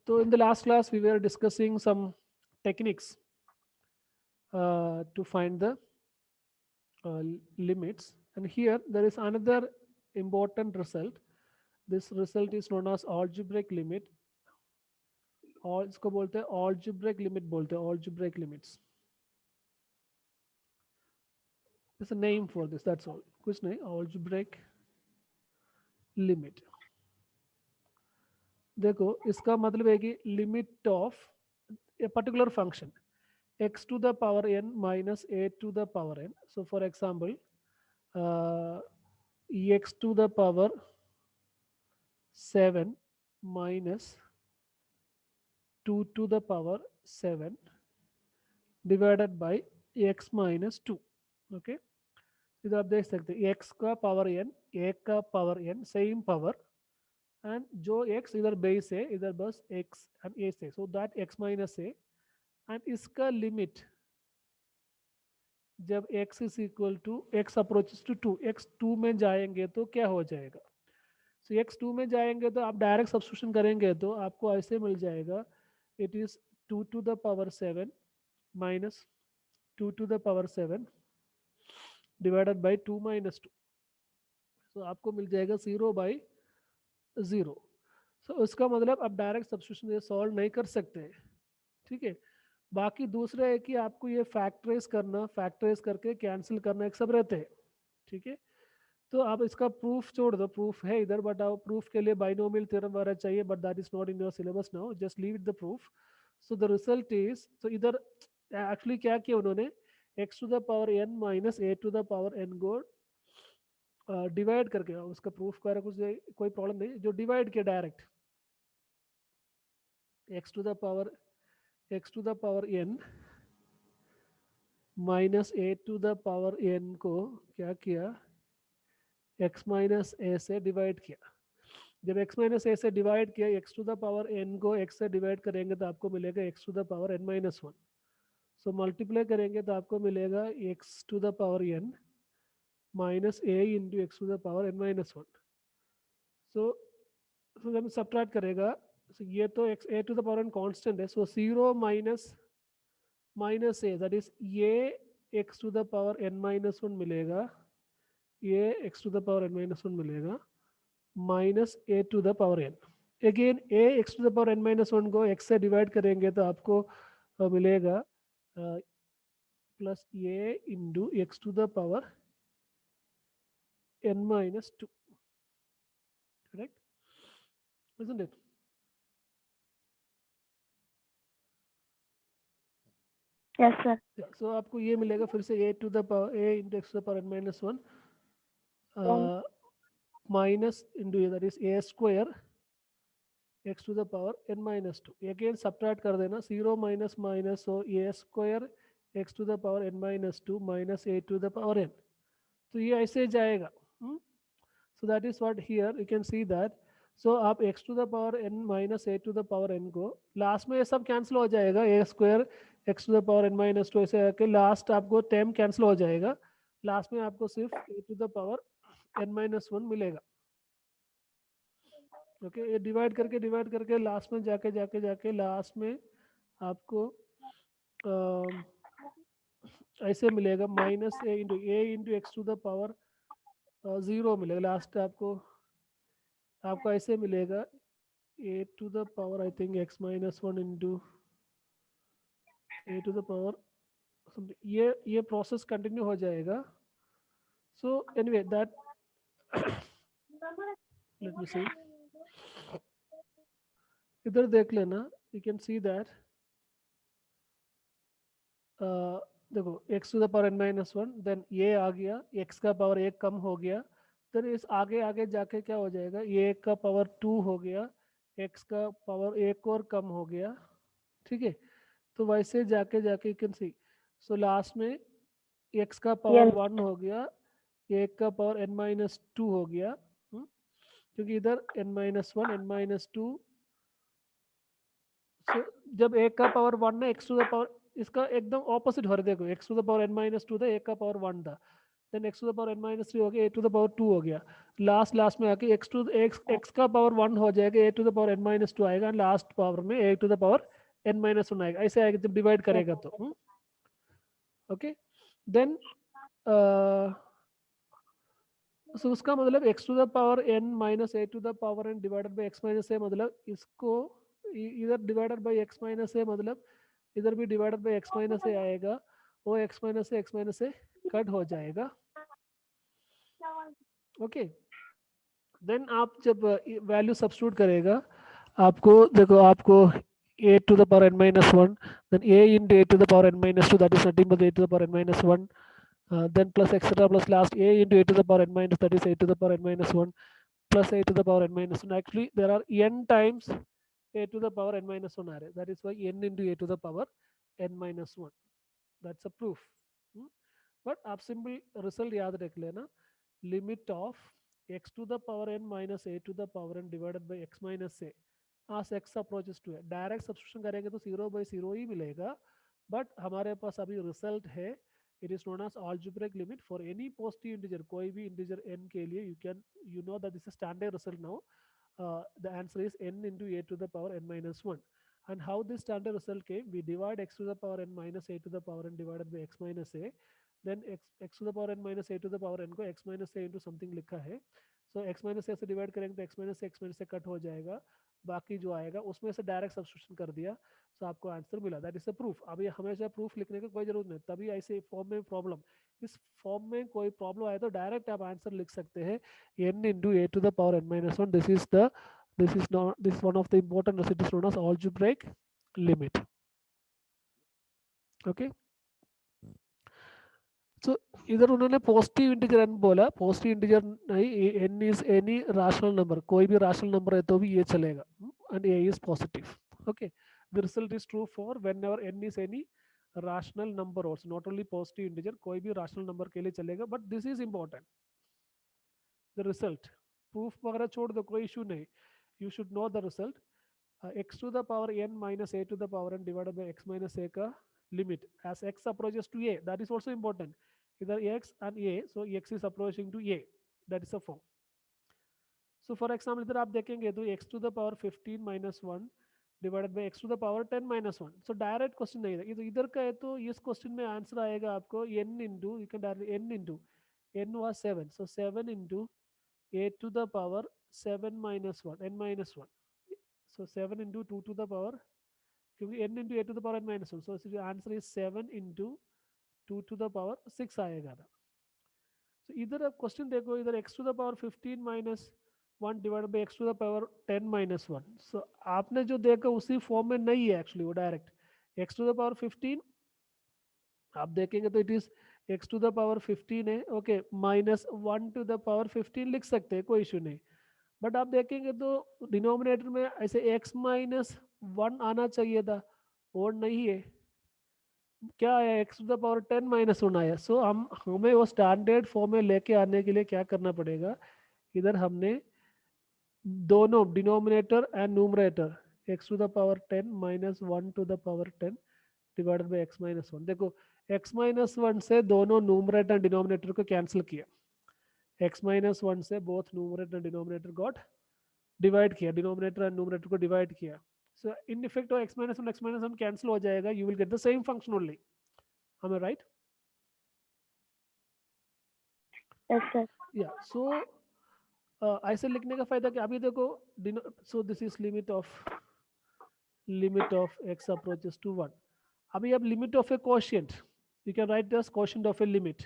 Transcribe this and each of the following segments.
So in the last class, we were discussing some techniques to find the limits. And here there is another important result. This result is known as algebraic limit. और इसको बोलते हैं algebraic limit बोलते हैं algebraic limits. There's a name for this. That's all. कुछ नहीं algebraic limit. देखो इसका मतलब है कि limit of a particular function x to the power n minus a to the power n. So for example, x to the power 7 minus 2 to the power 7 divided by x minus 2. Okay, इधर आप देख सकते हैं x का power n, a का power n same power, and जो x इधर base है इधर बस x एंड a से, so that x minus a, and इसका लिमिट जब x is equal to x approaches to 2, x 2 में जाएंगे तो क्या हो जाएगा. सो x 2 में जाएंगे तो आप डायरेक्ट सब्स्टिट्यूशन करेंगे तो आपको ऐसे मिल जाएगा, it is 2 to the power 7 minus 2 to the power 7 divided by 2 minus 2. सो आपको मिल जाएगा 0/0. सो उसका मतलब आप डायरेक्ट सब्स्टिट्यूशन ये सॉल्व नहीं कर सकते हैं. ठीक है, बाकी दूसरा है कि आपको ये फैक्टराइज करना, फैक्टराइज करके कैंसिल करना, एक सब रहते हैं. ठीक है, तो आप इसका प्रूफ छोड़ दो, प्रूफ है इधर, बट आप प्रूफ के लिए बाइनोमियल थ्योरम वगैरह चाहिए, but that is not in your syllabus now, just leave it the proof. So the result is, तो इधर एक्चुअली क्या किया उन्होंने, x to the power n minus a to the power n को divide करके, उसका प्रूफ कर कुछ कोई प्रॉब्लम नहीं, जो डिवाइड किया direct x to the power n minus a to the power n को क्या किया, x माइनस a से डिवाइड किया. जब x माइनस a से डिवाइड किया, x to the power n को x से डिवाइड करेंगे तो आपको मिलेगा x to the power n minus 1. So multiply करेंगे तो आपको मिलेगा x to the power n minus a into x to the power n minus 1. So जब सब्ट्रैक्ट करेगा, so ये तो x a to the power n constant है, so 0 minus a, that is ये x to the power n minus 1 मिलेगा, ये x to the power n minus 1 मिलेगा, minus a to the power n. Again a x to the power n minus 1 को x से divide करेंगे तो आपको मिलेगा plus a into x to the power n minus 2. Correct, isn't it? Yes, sir. So आपको ये मिलेगा फिर से a to the power a into x to the power n minus 1 minus into that is a square x to the power n minus 2. Again subtract कर देना, 0 minus minus, so a square x to the power n minus 2 minus a to the power n. तो ये ऐसे जाएगा. So that is what here you can see that. So आप x to the power n minus a to the power n को last में ये सब cancel हो जाएगा, a square x to the power n minus 2 ऐसे आके last आपको टर्म कैंसिल हो जाएगा, लास्ट में आपको सिर्फ a to the power n minus 1 मिलेगा. ओके, ये डिवाइड करके लास्ट में जाके लास्ट में आपको ऐसे मिलेगा minus a into x to the power 0 मिलेगा. लास्ट आपको ऐसे मिलेगा a to the power I think x minus 1 into a to the power something. ये प्रोसेस कंटिन्यू हो जाएगा. So anyway that let me see, इधर देख लेना, यू कैन सी दैट देखो x to the power n minus 1, then ये आ गया, x का पावर 1 कम हो गया, फिर इस आगे जाके क्या हो जाएगा, ये का पावर 2 हो गया, x का पावर 1 और कम हो गया. ठीक है, तो वैसे जाके you can C, so last में x का पावर 1 हो गया, एक का पावर n माइनस 2 हो गया, क्योंकि इधर n माइनस 1 n माइनस 2. सो जब एक का पावर 1 ना x टू द पावर, इसका एकदम ऑपोजिट हो रहा है. देखो x to the power n minus 2 था, एक का पावर 1 था, then x to the power n minus 3 हो गया, a टू द पावर 2 हो गया, लास्ट में आके x का पावर 1 हो जाएगा, a to the power n minus 2 आएगा, लास्ट पावर में a to the power n minus 1 आएगा, ऐसे आएगा जब डिवाइड करेगा तो। ओके, देन सो उसका मतलब x to the power n minus a to the power n divided by x minus a, मतलब इसको इधर divided by x minus a, मतलब इधर भी divided by x minus a आएगा, वो x माइनस a कट हो जाएगा। ओके, देन आप जब वैल्यू सब्स्टिट्यूट करेगा, आपको देखो, आपको a to the power n minus 1, then a into a to the power n minus 2, that is nothing but a to the power n minus 1, then plus etc plus last a into a to the power n minus, that is a to the power n minus 1 plus a to the power n minus 1. Actually there are n times a to the power n minus 1 array, that is why n into a to the power n minus 1, that's a proof. But आप simple result याद रख लेना, limit of x to the power n minus a to the power n divided by x minus a as x approaches to a, direct substitution करेंगे तो 0/0 ही मिलेगा, but हमारे पास अभी result है, it is known as algebraic limit for any positive integer, कोई भी integer n के लिए you know that this is standard result now. The answer is n into a to the power n minus 1. And how this standard result came, we divide x to the power n minus a to the power n divided by x minus a, then x to the power n minus a to the power n को x minus a into something लिखा है, so x minus a से divide करेंगे तो x minus a cut हो जाएगा, बाकी जो आएगा उसमें से डायरेक्ट सब्स्टिट्यूशन कर दिया, तो आपको आंसर मिला, दैट इज अ प्रूफ। अभी हमेशा प्रूफ लिखने की कोई जरूरत नहीं, तभी ऐसे फॉर्म में प्रॉब्लम, इस फॉर्म में कोई प्रॉब्लम आए तो डायरेक्ट आप आंसर लिख सकते हैं, n into a to the power n minus 1, this is one of the important recipes known as algebraic limit. Okay, so इधर उन्होंने पॉजिटिव इंटीजर n बोला, पॉजिटिव इंटीजर नहीं, n is any rational number, कोई भी rational number है तो भी ये चलेगा, and a is positive. Okay, the result is true for whenever n is any rational number also, not only positive integer, कोई भी rational number के लिए चलेगा, but this is important, the result, proof वगैरह छोड़ दो, कोई issue नहीं, you should know the result. X to the power n minus a to the power n divided by x minus a का limit as x approaches to a, that is also important, either x and a, so x is approaching to a, that is a form. So for example इधर आप देखेंगे तो x to the power 15 minus 1 divided by x to the power 10 minus 1, so direct question नहीं है, इधर का है तो इस क्वेश्चन में आंसर आएगा आपको n into, you can direct n into, n was 7, so 7 into a to the power 7 minus 1 n minus 1, so 7 into 2 to the power, क्योंकि n into a to the power n minus 1, so answer is 7 into 2 to the power 6 आएगा था। so इधर आप question देखो, इधर x to the power 15 minus 1 divided by x to the power 10 minus 1, so आपने जो देखा उसी फॉर्म में नहीं है एक्चुअली, वो direct x to the power 15 आप देखेंगे तो it is x to the power 15 है, okay, minus 1 to the power 15 लिख सकते हैं, कोई इशू नहीं, बट आप देखेंगे तो डिनोमिनेटर में ऐसे x माइनस 1 आना चाहिए था, और नहीं है, क्या आया, x to the power 10 minus 1 आया, सो हमें वो स्टैंडर्ड फॉर्म में लेके आने के लिए क्या करना पड़ेगा, इधर हमने दोनों denominator and numerator x to the power 10 minus 1 to the power 10 divided by x minus 1, देखो x माइनस 1 से दोनों न्यूमरेटर एंड डिनोमिनेटर को कैंसिल किया, x माइनस 1 से both numerator and denominator got divide किया, डिनोमिनेटर एंड न्यूमरेटर को divide किया, so in effect x minus 1 cancel हो जाएगा, you will get the same function only, हमें राइट, Yes, sir. या सो ऐसे लिखने का फायदा कि अभी देखो, so this is limit of x approaches to 1, अभी अब limit of a quotient, you can write this quotient of a limit,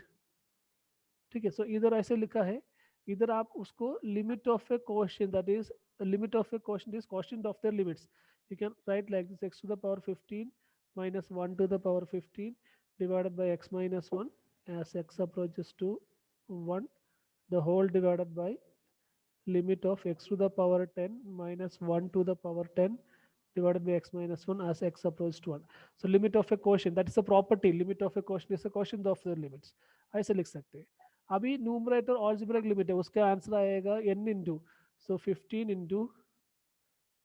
ठीक है, सो इधर ऐसे लिखा है, इधर आप उसको limit of a quotient, that is limit of a quotient is quotient of there limits, you can write like this, x to the power 15 minus 1 to the power 15 divided by x minus 1 as x approaches to 1, the whole divided by limit of x to the power 10 minus 1 to the power 10 divided by x minus 1 as x approaches to 1. So limit of a quotient, that is a property, limit of a quotient is a quotient of the limits, ऐसे लिख सकते हैं। अभी numerator ऑल्जेब्रिक limit है, उसका answer आएगा n into, so 15 into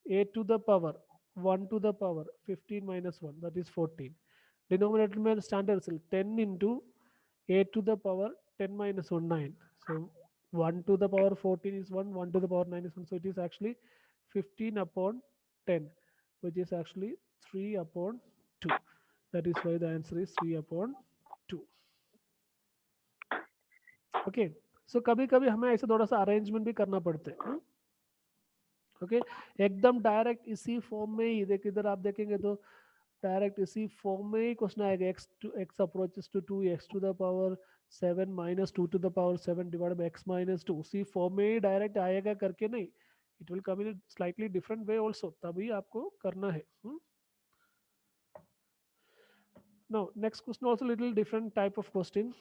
a to the power 1 to the power 15 minus 1, that is 14, denominator में standard 10 into a to the power 10 minus 1, 9. So 1 to the power 14 is 1, 1 to the power 9 is 1. So it is actually 15 upon 10, which is actually 3 upon 2. That is why the answer is 3 upon 2. Okay, सो कभी कभी हमें ऐसे थोड़ा सा arrangement भी करना पड़ता है. ओके, एकदम डायरेक्ट इसी फॉर्म में ही इधर आप देखेंगे तो डायरेक्ट इसी फॉर्म में ही क्वेश्चन आएगा. x approaches to 2 x to the power 7 minus 2 to the power 7 divided by x minus 2. उसी फॉर्म में ही डायरेक्ट आएगा करके नहीं, it will come in slightly different way also, तभी आपको करना है. Now next question also little different type of question.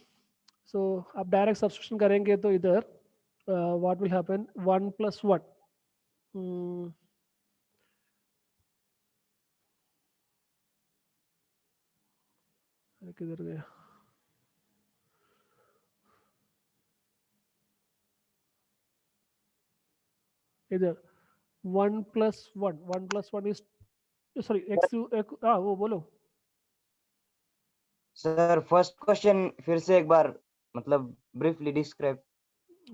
So आप डायरेक्ट सब्स्टिट्यूशन करेंगे तो इधर व्हाट विल हैपन, 1 प्लस 1. किधर गया, इधर 1 plus 1, 1 plus 1 is sorry x. हाँ वो बोलो सर. फर्स्ट क्वेश्चन फिर से एक बार मतलब ब्रीफली डिस्क्राइब.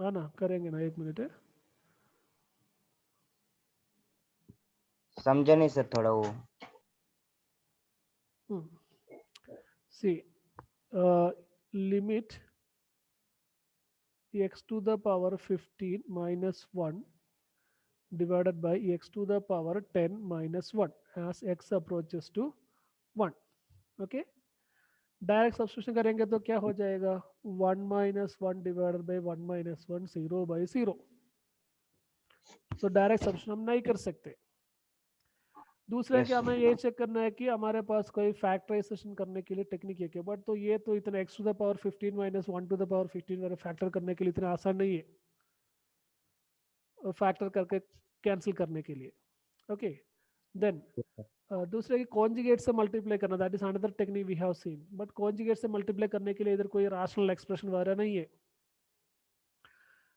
हाँ ना, करेंगे ना, 1 मिनट है. समझा नहीं सर थोड़ा वो. सी limit x to the power 15 minus 1 divided by x to the power 10 minus 1 as x approaches to 1. Okay, direct substitution करेंगे तो क्या हो जाएगा, 1 minus 1 divided by 1 minus 1, 0 by 0. So direct substitution हम नहीं कर सकते. दूसरा Yes, क्या, हमें sir. ये चेक करना है कि हमारे पास कोई फैक्टराइजेशन करने के लिए टेक्निक है क्या. बट तो ये तो इतना x to the power 15 minus 1 to the power 15 वाला फैक्टर करने के लिए इतना आसान नहीं है, फैक्टर करके कैंसिल करने के लिए. ओके, देन दूसरे की कॉन्जुगेट से मल्टीप्लाई करना, that is another technique we have seen. But conjugate से मल्टीप्लाई करने के लिए इधर कोई रैशनल एक्सप्रेशन वगैरह नहीं है.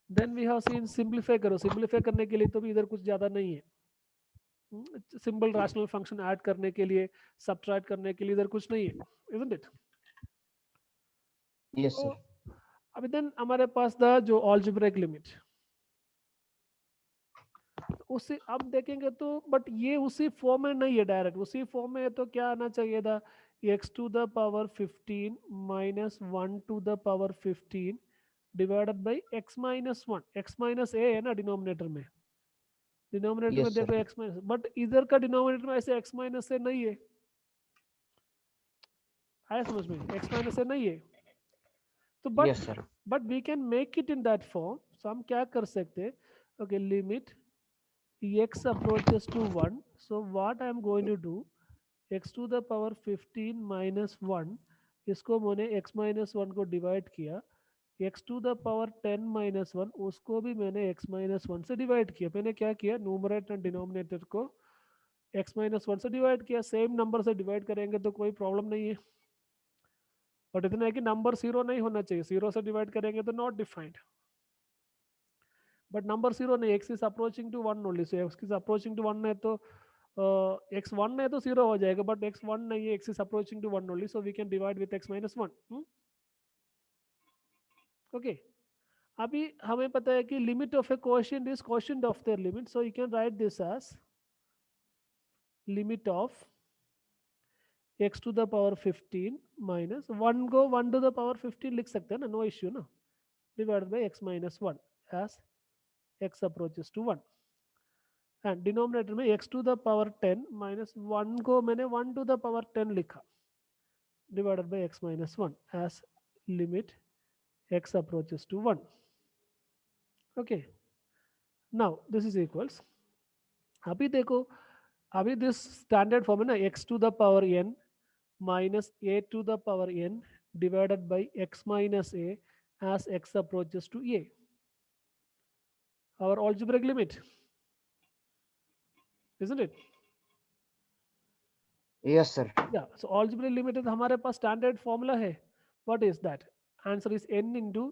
Then we have seen simplify करो, सिंप्लीफाई करने के लिए तो भी इधर कुछ ज़्यादा नहीं है. सिंपल रैशनल फंक्शन ऐड करने के लिए, सब्ट्रैक्ट करने के लिए इधर कुछ नहीं है, इजंट इट. Yes, sir. अभी देन हमारे पास था जो अलजेब्रिक लिमिट, तो उससे अब देखेंगे तो, बट ये उसी फॉर्म में नहीं है डायरेक्ट. उसी फॉर्म में है तो क्या आना चाहिए था, x to the power 15 minus 1 to the power 15 divided by x minus 1. x minus a है ना डिनोमिनेटर में, डिनोमिनेटर में Yes, sir. देखो x माइनस, बट इधर का डिनोमिनेटर में ऐसे x माइनस से नहीं है. आया समझ में, x माइनस से नहीं है. तो Yes, sir. But we can make it in that form. So हम क्या कर सकते, okay, limit x approaches to 1. So what I am going to do, x to the power 15 minus 1, इसको मैंने x minus 1 को डिवाइड किया, x to the power 10 minus 1 उसको भी मैंने x minus 1 से डिवाइड किया. मैंने क्या किया, न्यूमरेटर एंड डिनोमिनेटर को x minus 1 से डिवाइड किया. सेम नंबर से डिवाइड करेंगे तो कोई प्रॉब्लम नहीं है, बट इतना है कि नंबर 0 नहीं होना चाहिए. 0 से डिवाइड करेंगे तो नॉट डिफाइंड, बट नंबर 0 नहीं, x is approaching to 1 only. So x is approaching to 1 है तो x 1 है तो 0 हो जाएगा, बट x 1 नहीं है, x is approaching to 1 only, so we can divide with x minus 1. Okay, अभी हमें पता है कि limit of a quotient is quotient of their limit. So you can write this as limit of x to the power 15 minus 1 को 1 to the power 15 लिख सकते हैं ना, नो इश्यू ना, divided by x minus 1 as x approaches to 1. And denominator में x to the power 10 minus 1 को मैंने 1 to the power 10 लिखा, divided by x minus 1 as limit x approaches to 1. Okay, now this is equals, अभी देखो, अभी this standard form है ना, x to the power n minus a to the power n divided by x minus a as x approaches to a, our algebraic limit, isn't it? Yes, sir. Yeah, so algebraic limit is हमारे पास standard formula है. What is that? Answer is n into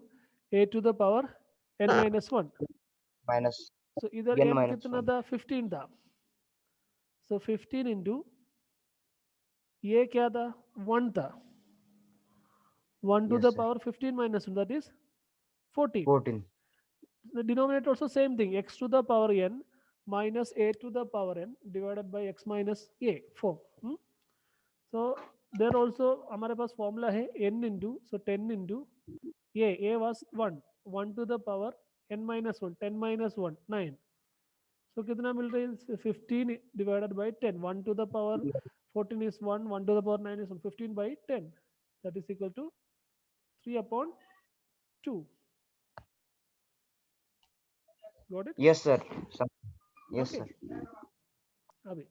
a to the power n minus 1. Minus So इधर n n minus कितना 1. था, 15 था. So 15 into ये क्या था, 1 था, 1 to Yes, the sir. power 15 minus 1, that is 14. 14. The denominator also same thing, x to the power n minus a to the power n divided by x minus a, 4. So there also हमारे पास formula है n into, so 10 into a was 1 to the power n minus 1, 10 minus 1, 9. So कितना मिल रही है? 15 divided by 10. 1 to the power 14 is 1, 1 to the power 9 is 1. 15 by 10. That is equal to 3 upon 2. Got it? Yes, sir. Yes, Okay. sir. अभी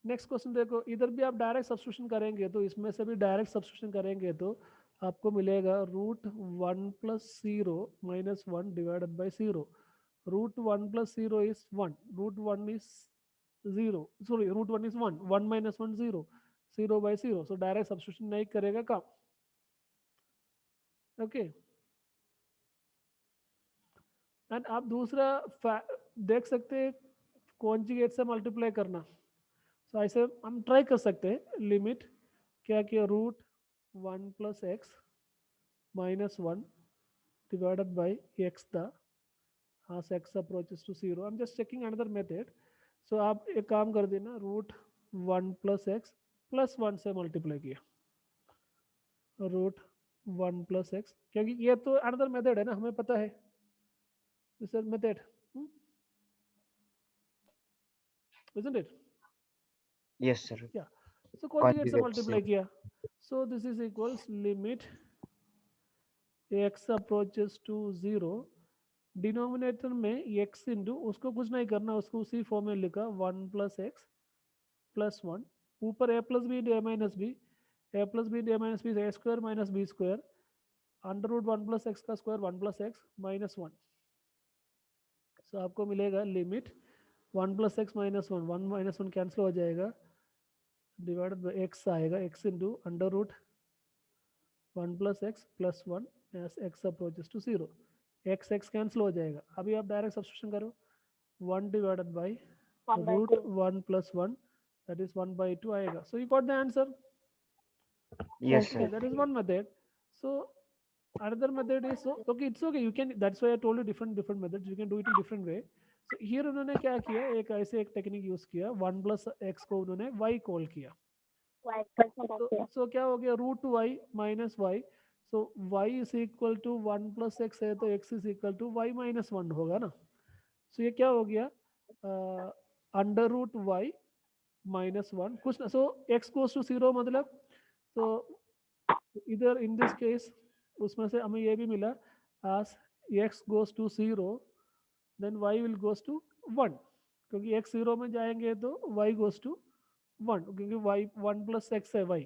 next question देखो, इधर भी आप direct substitution करेंगे तो इसमें से भी डायरेक्ट सब्स्टिट्यूशन करेंगे तो आपको मिलेगा root 1 plus 0 minus 1 divided by 0. Root 1 plus 0 is 1, root 1 is 0, sorry root 1 is 1, 1 minus 1 0, 0 by 0. So direct substitution नहीं करेगा काम. ओके. एंड आप दूसरा देख सकते हैं कॉन्जुगेट से मल्टीप्लाई करना. सो ऐसे हम ट्राई कर सकते हैं. लिमिट क्या किया, root 1 plus x minus 1 divided by x the as x approaches to 0. I'm just checking another method. So आप एक काम कर देना, रूट 1 प्लस एक्स प्लस 1 से मल्टीप्लाई किया, रूट 1 प्लस एक्स, क्योंकि ये तो अनदर मेथड है ना, हमें पता है this method, isn't it? Yes, sir. Yeah. So conjugate से Conjugate मल्टीप्लाई से. किया. So this is equals limit x approaches to 0. Denominator में x इंटू, उसको कुछ नहीं करना, उसको उसी फॉर्म में लिखा 1 प्लस एक्स प्लस 1. ऊपर a plus b d minus b, a plus b d minus b a square minus b square, under root 1 plus x का square 1 plus x minus 1. So आपको मिलेगा limit 1 plus x minus 1, 1 minus 1 cancel हो जाएगा, divided by x आएगा, x into under root 1 plus x plus 1 as x approaches to 0. X x cancel हो जाएगा. अभी आप डायरेक्ट सब्स्टिट्यूशन करो, 1 divided by root 1 plus 1, that is 1 by 2 आएगा. So you got the answer. Yes, Okay, sir. that is one method. So another method is, so okay, it's okay, you can, that's why I told you different methods, you can do it in different way. So here उन्होंने क्या किया, एक ऐसे एक technique use किया, 1 plus x को उन्होंने y call किया. So क्या हो गया, root y minus y. So y is equal to 1 plus x है तो x is equal to y minus 1 होगा ना. सो ये क्या हो गया, अंडर रूट वाई माइनस 1 कुछ ना. सो x गोज टू 0 मतलब, तो इधर इन दिस केस उसमें से हमें ये भी मिला, as x goes to 0 then y will goes to 1, क्योंकि x 0 में जाएंगे तो y goes to 1, क्योंकि y 1 प्लस एक्स है y.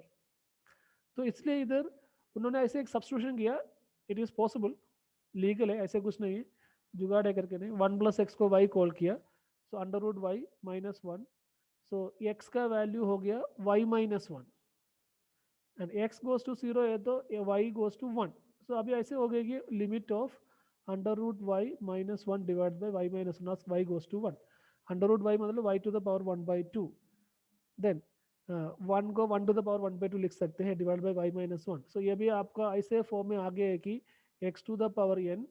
तो इसलिए इधर उन्होंने ऐसे एक सब्स्टिट्यूशन किया. इट इज पॉसिबल, लीगल है, ऐसे कुछ नहीं है, जुगाड़ है करके नहीं. 1 प्लस एक्स को y कॉल किया, so under root y minus 1. So x का वैल्यू हो गया y minus 1, and x goes to 0 है तो y गोज टू 1. सो अभी ऐसे हो गया कि limit of under root y minus 1 divide by y minus 1, y goes to 1. Under root y मतलब y to the power 1 by 2. Then 1 को 1 to the power 1 by 2 लिख सकते हैं, डिवाइड बाई वाई माइनस 1. सो ये भी आपका ऐसे फॉर्म में आ गया है कि x to the power n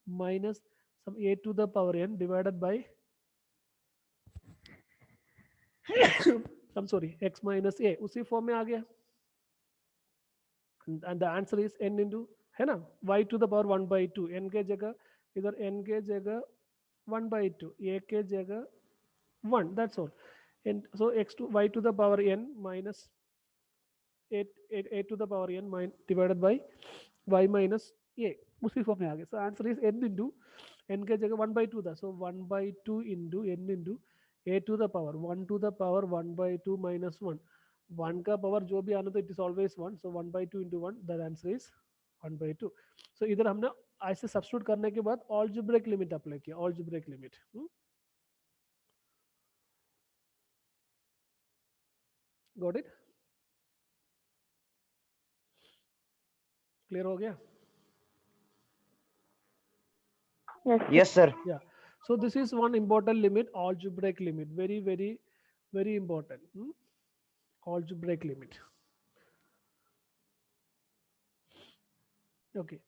minus some a to the power n divided by I'm sorry, x minus a, उसी फॉर्म में आ गया. And the answer is n into, है ना, y to the power 1 by 2. n के जगह इधर n के जगह 1 बाई 2, a के जगह 1, that's all. And so x to y to the power n minus a to the power n divided by y minus a, उसी form में आ गया. So answer is n into, n के जगह 1 by 2 था, so 1 by 2 into n into a to the power 1 to the power 1 by 2 minus 1. 1 का power जो भी आना तो it is always 1. So 1 by 2 into 1, that answer is 1 by 2. सो इधर हमने ऐसे सब्स्टिट्यूट करने के बाद अलजेब्रिक लिमिट अप्लाई किया, algebraic limit. Got it? Clear हो गया? Yes, sir. Yeah. So this is one important limit, algebraic limit, very important. Algebraic limit. Okay.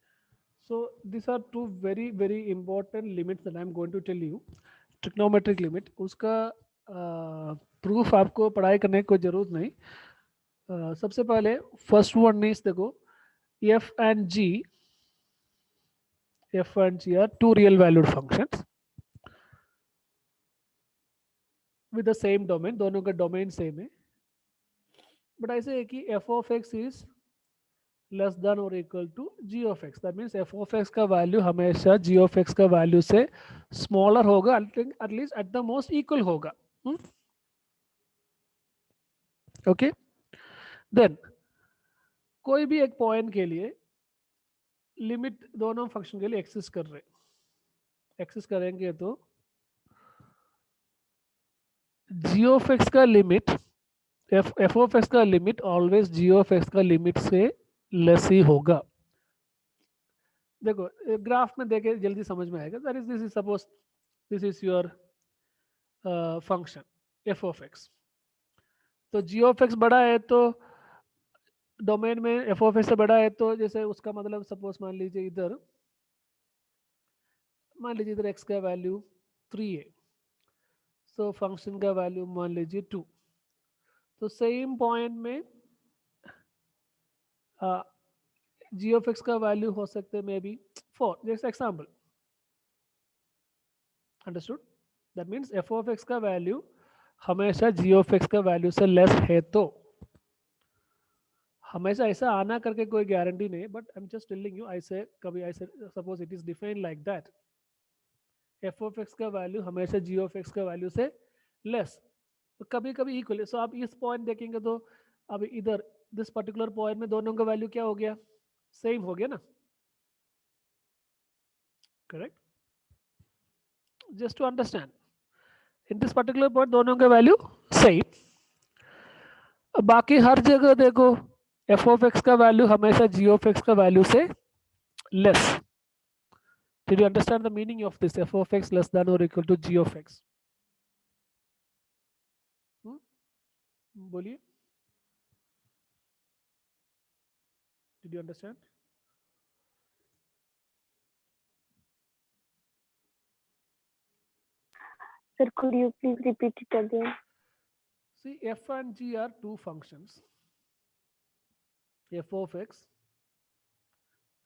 So these are two very important limits that I am going to tell you. Trigonometric limit, उसका proof आपको पढ़ाई करने की कोई जरूरत नहीं. सबसे पहले फर्स्ट वन इज देखो, f and g are two real valued functions with the same domain. दोनों का डोमेन सेम है, बट ऐसे है कि f of x is less than और equal to g of x. That means f of x का value हमेशा g of x का वैल्यू से स्मॉलर होगा, at least at the most equal होगा. ओके, देन कोई भी एक पॉइंट के लिए लिमिट दोनों फंक्शन के लिए एक्सिस्ट कर रहे, एक्सिस्ट करेंगे तो g of x का लिमिट, f of x का limit always g of x का लिमिट से लेस ही होगा. देखो ग्राफ में देखे जल्दी समझ में आएगा. That is, this is suppose this is your function f of x. तो g of x बड़ा है तो डोमेन में f of x से बड़ा है, तो जैसे उसका मतलब सपोज मान लीजिए इधर x का वैल्यू 3 है, सो फंक्शन का वैल्यू मान लीजिए 2. तो सेम पॉइंट में g of x का वैल्यू हो सकते हैं मे बी 4, जैसे example. Understood? That means f of x का वैल्यू हमेशा g of x का वैल्यू से लेस है. तो हमेशा ऐसा आना करके कोई गारंटी नहीं, but I am just telling you. ऐसे कभी ऐसे suppose it is defined like that, f of x का वैल्यू हमेशा g of x का वैल्यू से लेस, तो कभी कभी इक्वल. सो आप इस पॉइंट देखेंगे तो अभी इधर दिस पर्टिकुलर पॉइंट में दोनों का वैल्यू क्या हो गया, सेम हो गया ना. Correct? Just to understand, in this particular point दोनों का वैल्यू सेम. बाकी हर जगह देखो f of x का वैल्यू हमेशा g of x का वैल्यू से less. Did you understand the meaning of this f of x less than or equal to g of x? बोलिए, did you understand? Sir, could you please repeat it again? See, f and g are two functions, f of x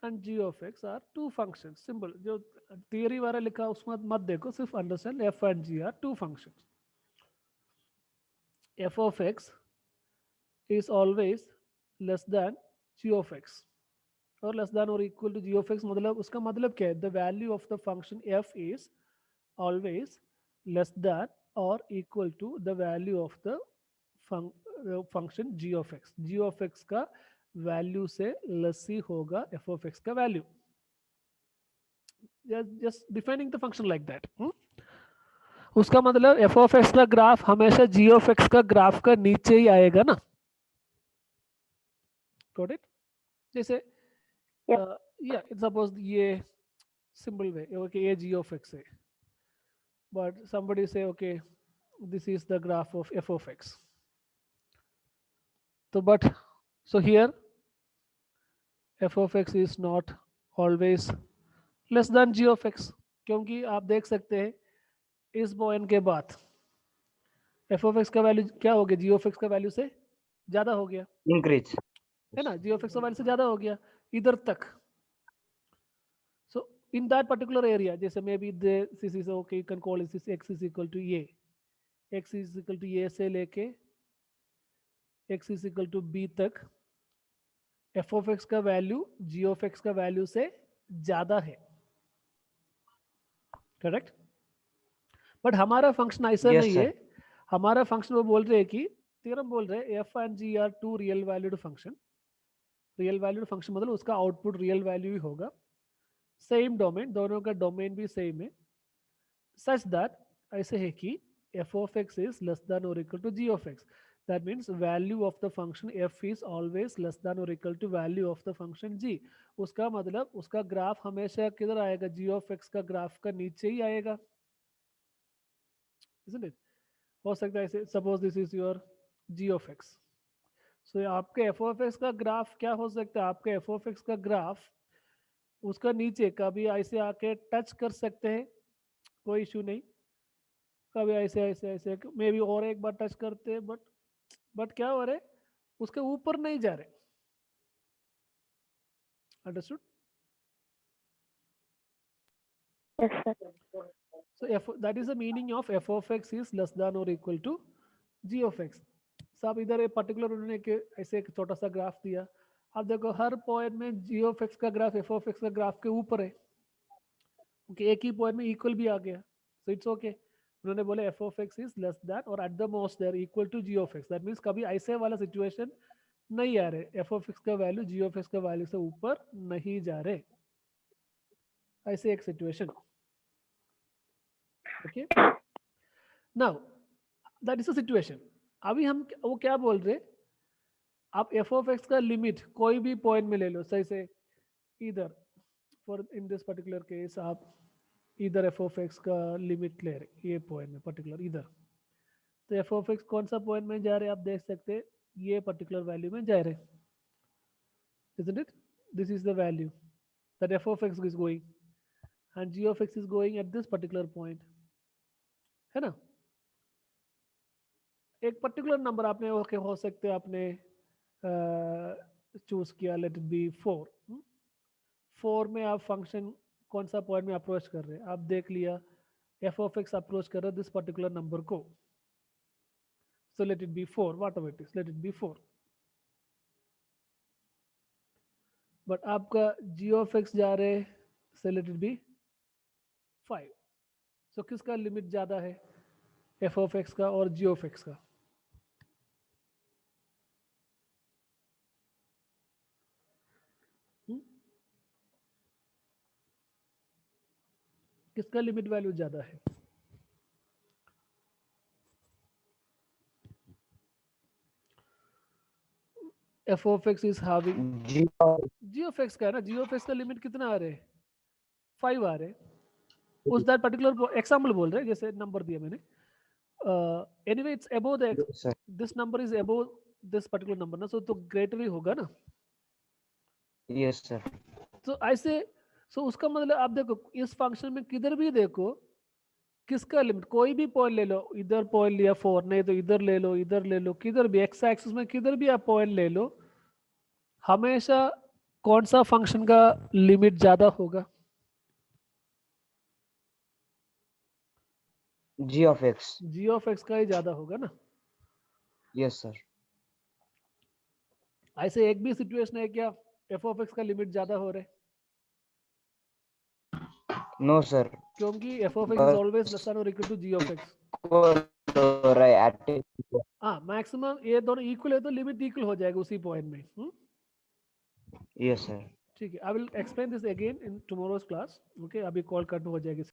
and g of x are two functions. Simple. जो theory वाला लिखा उसमें मत देखो, सिर्फ understand f and g are two functions. f of x is always less than g of x or less than or equal to g of x. मतलब उसका मतलब क्या है? The value of the function f is always less than or equal to the value of the function g of x. g of x का value से less ही होगा f of x का value. just defining the function like that. उसका मतलब f of x का graph हमेशा g of x का graph का नीचे ही आएगा ना. Got it? जैसे yeah, suppose ये simple way, okay, a g of x है, but somebody say okay, this is the graph of f of x. So but so here f of x is not always less than g of x, क्योंकि आप देख सकते हैं इस point के बाद f of x का value क्या हो गया, g of x का वैल्यू से ज्यादा हो गया, इंक्रीज है ना. g of x का वैल्यू से ज्यादा हो गया इधर तक. So in that particular area, जैसे maybe this is okay, you can call it this x is equal to a, x is equal to a से लेके x is equal to b तक f of x का value g of x का value से ज्यादा है. Correct? But हमारा function ऐसा Yes, नहीं sir. है. हमारा फंक्शन वो बोल रहे हैं कि थ्योरम बोल रहे हैं f and g are two real valued function. Real valued function मतलब उसका आउटपुट रियल वैल्यू ही होगा. सेम डोमेन, दोनों का डोमेन भी सेम है. सच दैट ऐसे है कि f of x is less than or equal to g of x. That means value of the function f is always less than or equal to value of the function g. उसका मतलब उसका graph हमेशा किधर आएगा, g of x का graph का नीचे ही आएगा. Isn't it? हो सकता है ऐसे, suppose this is your g of x. सो आपके f of x का ग्राफ क्या हो सकता है, आपके f of x का ग्राफ उसका नीचे कभी ऐसे आके टच कर सकते हैं, कोई इशू नहीं, कभी ऐसे ऐसे ऐसे मे भी और एक बार टच करते हैं, बट क्या हो रहा है, उसके ऊपर नहीं जा रहे। Understood? Yes, sir. So that is the meaning of f of x is less than or equal to g of x. साहब इधर एक पर्टिकुलर उन्होंने ऐसे एक छोटा सा ग्राफ दिया, अब देखो हर पॉइंट में g of x का ग्राफ f of x का ग्राफ के ऊपर है, क्योंकि एक ही पॉइंट में इक्वल भी आ गया, सो इट्स ओके। उन्होंने बोले f of x is less than or at the most they are equal to g of x, that means कभी ऐसे वाला सिचुएशन नहीं आ रहे, f of x का वैल्यू g of x का वैल्यू से ऊपर नहीं जा रहे, ऐसे एक situation. Okay, now that is a situation. अभी हम वो क्या बोल रहे, आप एफ ऑफ एक्स का लिमिट कोई भी पॉइंट में ले लो, सही से इधर for in this particular case आप इधर एफ ऑफ एक्स का लिमिट ले रहे ये पॉइंट में पर्टिकुलर इधर, तो एफ ऑफ एक्स कौन सा पॉइंट में जा रहे आप देख सकते हैं, ये पर्टिकुलर वैल्यू में जा रहे, isn't it? This is the value that f of x is going and g of x is going at this particular point, है ना? एक पर्टिकुलर नंबर आपने ओके हो सकते आपने चूज किया, लेट इट बी 4। 4 में आप फंक्शन कौन सा पॉइंट में अप्रोच कर रहे हैं, आप देख लिया एफ ऑफ एक्स अप्रोच कर रहे दिस पर्टिकुलर नंबर को, so let it be 4, what ever it is, let it be 4। But आपका जी ऑफ एक्स जा रहे सो लेट इट बी 5, सो किसका लिमिट ज़्यादा है, एफ ऑफ एक्स का और जी ऑफ एक्स का? किसका लिमिट वैल्यू ज़्यादा है? F of x is having g of x का है ना, जी ऑफ एक्स का लिमिट कितना आ रहे हैं, 5 आ रहे हैं, उस दैट पर्टिकुलर एग्जांपल बोल रहे हैं, जैसे नंबर दिया मैंने, anyway it's above the this number is above this particular number ना, सो तो ग्रेटर ही होगा ना। Yes sir. तो ऐसे सो उसका मतलब आप देखो इस फंक्शन में किधर भी देखो किसका लिमिट, कोई भी पॉइंट ले लो, इधर पॉइंट लिया 4, नहीं तो इधर ले लो, इधर ले लो, किधर भी एक्स एक्सिस में किधर भी आप पॉइंट ले लो, हमेशा कौन सा फंक्शन का लिमिट ज्यादा होगा, g of x. G of x का ही ज्यादा होगा ना। Yes sir. ऐसे एक भी सिचुएशन है क्या एफ ऑफ एक्स का लिमिट ज्यादा हो रहा है? No sir. क्योंकि f of x is always less than और equal to g of x. हाँ, मैक्सिमम ये दोनों इक्वल है तो लिमिट इक्वल हो जाएगा उसी पॉइंट में। Yes sir. ठीक है, I will explain this again in tomorrow's class. Okay, अभी कॉल कट हो जाएगी।